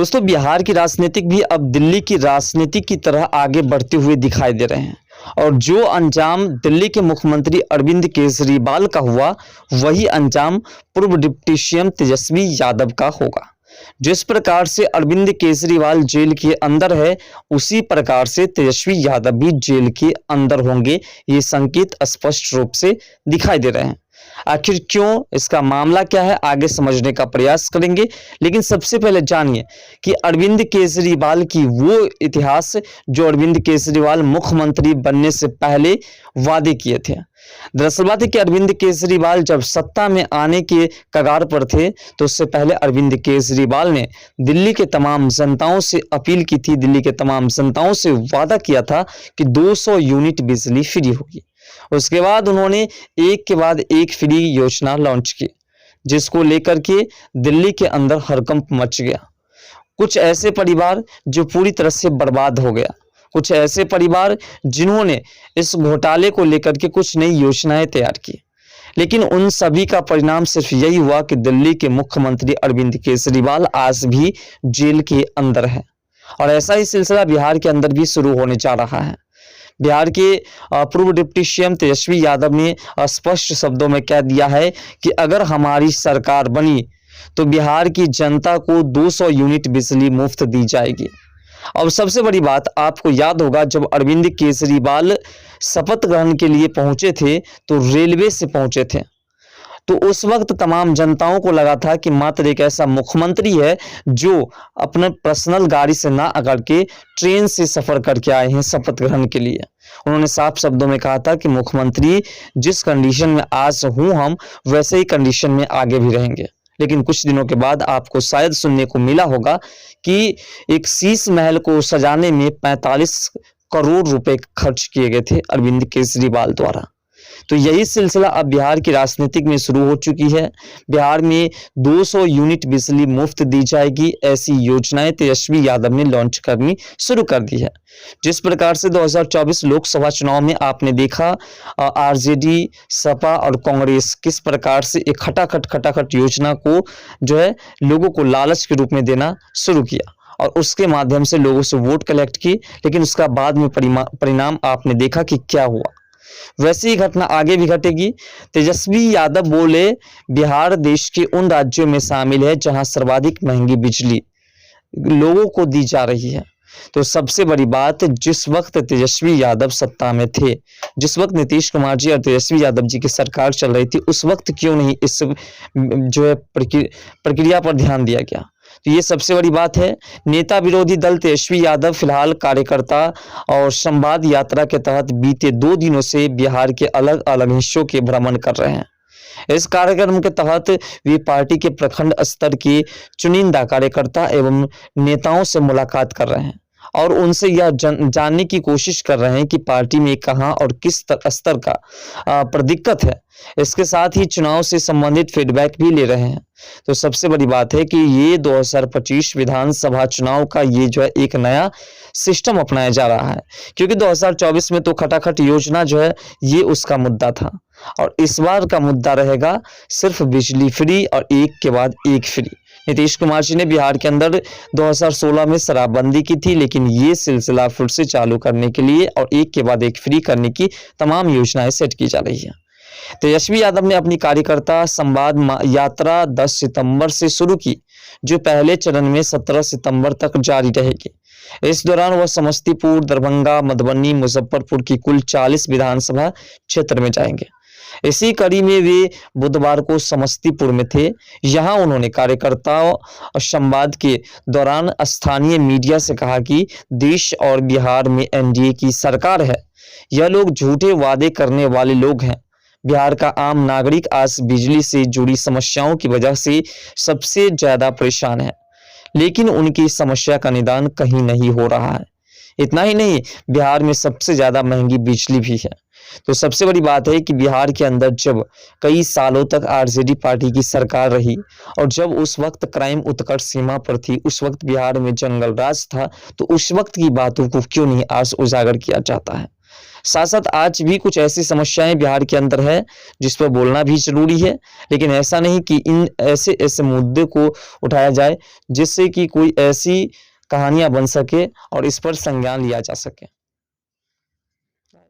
दोस्तों, बिहार की राजनीतिक भी अब दिल्ली की राजनीति की तरह आगे बढ़ते हुए दिखाई दे रहे हैं और जो अंजाम दिल्ली के मुख्यमंत्री अरविंद केजरीवाल का हुआ, वही अंजाम पूर्व डिप्टी सीएम तेजस्वी यादव का होगा। जिस प्रकार से अरविंद केजरीवाल जेल के अंदर है, उसी प्रकार से तेजस्वी यादव भी जेल के अंदर होंगे। ये संकेत स्पष्ट रूप से दिखाई दे रहे हैं। आखिर क्यों, इसका मामला क्या है, आगे समझने का प्रयास करेंगे। लेकिन सबसे पहले जानिए कि अरविंद केजरीवाल की वो इतिहास जो अरविंद केजरीवाल मुख्यमंत्री बनने से पहले वादे किए थे। दरअसल बात है कि अरविंद केजरीवाल जब सत्ता में आने के कगार पर थे, तो उससे पहले अरविंद केजरीवाल ने दिल्ली के तमाम जनताओं से अपील की थी, दिल्ली के तमाम जनताओं से वादा किया था कि 200 यूनिट बिजली फ्री होगी। उसके बाद उन्होंने एक के बाद एक फ्री योजना लॉन्च की, जिसको लेकर के दिल्ली के अंदर हड़कंप मच गया। कुछ ऐसे परिवार जो पूरी तरह से बर्बाद हो गया, कुछ ऐसे परिवार जिन्होंने इस घोटाले को लेकर के कुछ नई योजनाएं तैयार की, लेकिन उन सभी का परिणाम सिर्फ यही हुआ कि दिल्ली के मुख्यमंत्री अरविंद केजरीवाल आज भी जेल के अंदर है। और ऐसा ही सिलसिला बिहार के अंदर भी शुरू होने जा रहा है। बिहार के पूर्व डिप्टी सीएम तेजस्वी यादव ने स्पष्ट शब्दों में कह दिया है कि अगर हमारी सरकार बनी तो बिहार की जनता को 200 यूनिट बिजली मुफ्त दी जाएगी। अब सबसे बड़ी बात, आपको याद होगा जब अरविंद केजरीवाल शपथ ग्रहण के लिए पहुंचे थे तो रेलवे से पहुंचे थे, तो उस वक्त तमाम जनताओं को लगा था कि मात्र एक ऐसा मुख्यमंत्री है जो अपने पर्सनल गाड़ी से ना आकर के ट्रेन से सफर करके आए हैं शपथ ग्रहण के लिए। उन्होंने साफ शब्दों में कहा था कि मुख्यमंत्री जिस कंडीशन में आज हूं हम, वैसे ही कंडीशन में आगे भी रहेंगे। लेकिन कुछ दिनों के बाद आपको शायद सुनने को मिला होगा कि एक शीश महल को सजाने में 45 करोड़ रुपए खर्च किए गए थे अरविंद केजरीवाल द्वारा। तो यही सिलसिला अब बिहार की राजनीतिक में शुरू हो चुकी है। बिहार में 200 यूनिट बिजली मुफ्त दी जाएगी, ऐसी योजनाएं तेजस्वी यादव ने लॉन्च करनी शुरू कर दी है। जिस प्रकार से 2024 लोकसभा चुनाव में आपने देखा आरजेडी, सपा और कांग्रेस किस प्रकार से एक खटाखट योजना को जो है लोगों को लालच के रूप में देना शुरू किया और उसके माध्यम से लोगों से वोट कलेक्ट की, लेकिन उसका बाद में परिणाम आपने देखा कि क्या हुआ। वैसी ही घटना आगे भी घटेगी। तेजस्वी यादव बोले बिहार देश के उन राज्यों में शामिल है जहां सर्वाधिक महंगी बिजली लोगों को दी जा रही है। तो सबसे बड़ी बात, जिस वक्त तेजस्वी यादव सत्ता में थे, जिस वक्त नीतीश कुमार जी और तेजस्वी यादव जी की सरकार चल रही थी, उस वक्त क्यों नहीं इस जो है प्रक्रिया पर ध्यान दिया गया। तो ये सबसे बड़ी बात है। नेता विरोधी दल तेजस्वी यादव फिलहाल कार्यकर्ता और संवाद यात्रा के तहत बीते 2 दिनों से बिहार के अलग अलग हिस्सों के भ्रमण कर रहे हैं। इस कार्यक्रम के तहत वे पार्टी के प्रखंड स्तर के चुनिंदा कार्यकर्ता एवं नेताओं से मुलाकात कर रहे हैं और उनसे यह जानने की कोशिश कर रहे हैं कि पार्टी में कहां और किस स्तर का पर दिक्कत है। इसके साथ ही चुनाव से संबंधित फीडबैक भी ले रहे हैं। तो सबसे बड़ी बात है कि ये 2025 विधानसभा चुनाव का ये जो है एक नया सिस्टम अपनाया जा रहा है, क्योंकि 2024 में तो खटाखट योजना जो है ये उसका मुद्दा था और इस बार का मुद्दा रहेगा सिर्फ बिजली फ्री और एक के बाद एक फ्री। नीतीश कुमार जी ने बिहार के अंदर 2016 में शराबबंदी की थी, लेकिन ये सिलसिला फिर से चालू करने के लिए और एक के बाद एक फ्री करने की तमाम योजनाएं सेट की जा रही है। तेजस्वी यादव ने अपनी कार्यकर्ता संवाद यात्रा 10 सितंबर से शुरू की, जो पहले चरण में 17 सितंबर तक जारी रहेगी। इस दौरान वह समस्तीपुर, दरभंगा, मधुबनी, मुजफ्फरपुर की कुल 40 विधानसभा क्षेत्र में जाएंगे। इसी कड़ी में वे बुधवार को समस्तीपुर में थे। यहां उन्होंने कार्यकर्ताओं संवाद के दौरान स्थानीय मीडिया से कहा कि देश और बिहार में एनडीए की सरकार है, यह लोग झूठे वादे करने वाले लोग हैं। बिहार का आम नागरिक आज बिजली से जुड़ी समस्याओं की वजह से सबसे ज्यादा परेशान है, लेकिन उनकी समस्या का निदान कहीं नहीं हो रहा है। इतना ही नहीं, बिहार में सबसे ज्यादा महंगी बिजली भी है। तो सबसे बड़ी बात है कि बिहार के अंदर जब कई सालों तक आरजेडी पार्टी की सरकार रही और जब उस वक्त क्राइम उत्कट सीमा पर थी, उस वक्त बिहार में जंगल राज था, तो उस वक्त की बातों को क्यों नहीं आज उजागर किया जाता है। साथ साथ आज भी कुछ ऐसी समस्याएं बिहार के अंदर है जिस पर बोलना भी जरूरी है, लेकिन ऐसा नहीं कि इन ऐसे ऐसे मुद्दे को उठाया जाए जिससे कि कोई ऐसी कहानियां बन सके और इस पर संज्ञान लिया जा सके।